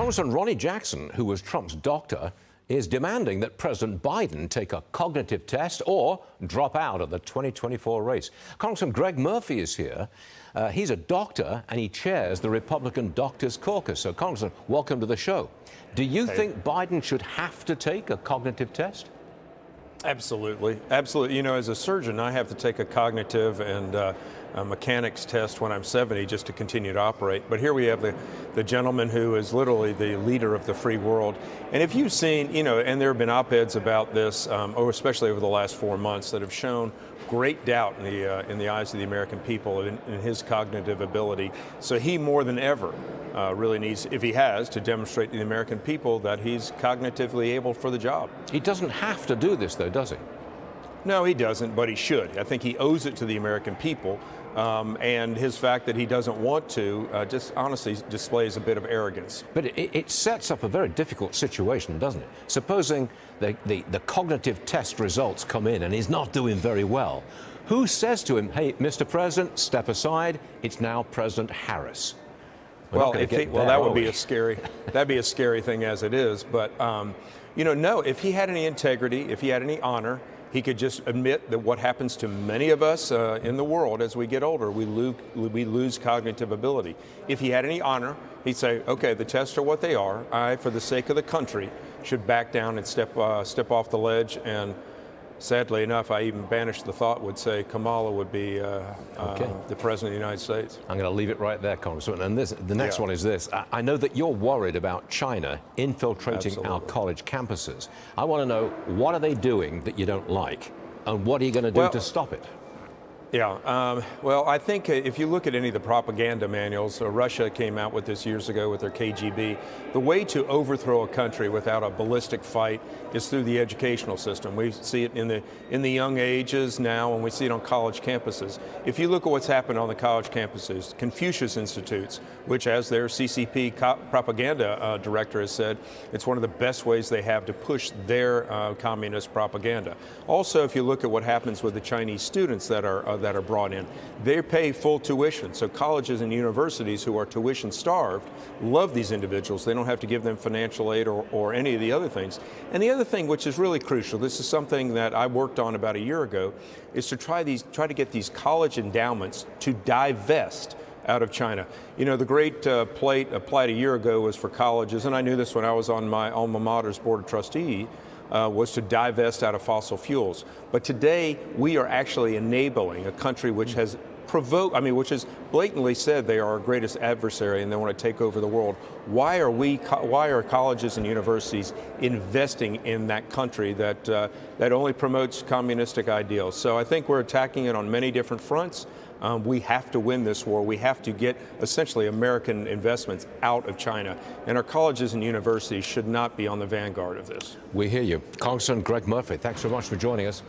Congressman Ronnie Jackson, who was Trump's doctor, is demanding that President Biden take a cognitive test or drop out of the 2024 race. Congressman Greg Murphy is here. He's a doctor and he chairs the Republican Doctors Caucus. So, Congressman, welcome to the show. Do you think Biden should have to take a cognitive test? Absolutely. Absolutely. You know, as a surgeon, I have to take a cognitive and a mechanics test when I'm 70 just to continue to operate. But here we have the gentleman who is literally the leader of the free world. And if you've seen, you know, and there have been op-eds about this, especially over the last 4 months, that have shown great doubt in the eyes of the American people in his cognitive ability. So he more than ever really needs, if he has, to demonstrate to the American people that he's cognitively able for the job. He doesn't have to do this, though, does he? No, he doesn't, but he should. I think he owes it to the American people, and his fact that he doesn't want to just honestly displays a bit of arrogance. But it sets up a very difficult situation, doesn't it? Supposing the cognitive test results come in and he's not doing very well. Who says to him, hey, Mr. President, step aside, it's now President Harris? Well, that would be that'd be a scary thing as it is. But, you know, no, if he had any integrity, if he had any honor, he could just admit that what happens to many of us in the world as we get older, we lose cognitive ability. If he had any honor, he'd say, okay, the tests are what they are. I, for the sake of the country, should back down and step off the ledge. And sadly enough, I even banished the thought, would say Kamala would be the President of the United States. I'm going to leave it right there, Congressman. And the next one is this. I know that you're worried about China infiltrating our college campuses. I want to know, what are they doing that you don't like? And what are you going to do to stop it? Yeah, well, I think if you look at any of the propaganda manuals, Russia came out with this years ago with their KGB. The way to overthrow a country without a ballistic fight is through the educational system. We see it in the young ages now, and we see it on college campuses. If you look at what's happened on the college campuses, Confucius Institutes, which, as their CCP propaganda director has said, it's one of the best ways they have to push their communist propaganda. Also, if you look at what happens with the Chinese students that are brought in, they pay full tuition. So colleges and universities who are tuition starved love these individuals. They don't have to give them financial aid or any of the other things. And the other thing, which is really crucial, this is something that I worked on about a year ago, is to try to get these college endowments to divest out of China. You know, the great plight applied a year ago was for colleges, and I knew this when I was on my alma mater's board of trustees, was to divest out of fossil fuels. But today, we are actually enabling a country which has which has blatantly said they are our greatest adversary and they want to take over the world. Why are colleges and universities investing in that country that only promotes communistic ideals? So I think we're attacking it on many different fronts. We have to win this war. We have to get essentially American investments out of China. And our colleges and universities should not be on the vanguard of this. We hear you. Congressman Greg Murphy, thanks so much for joining us.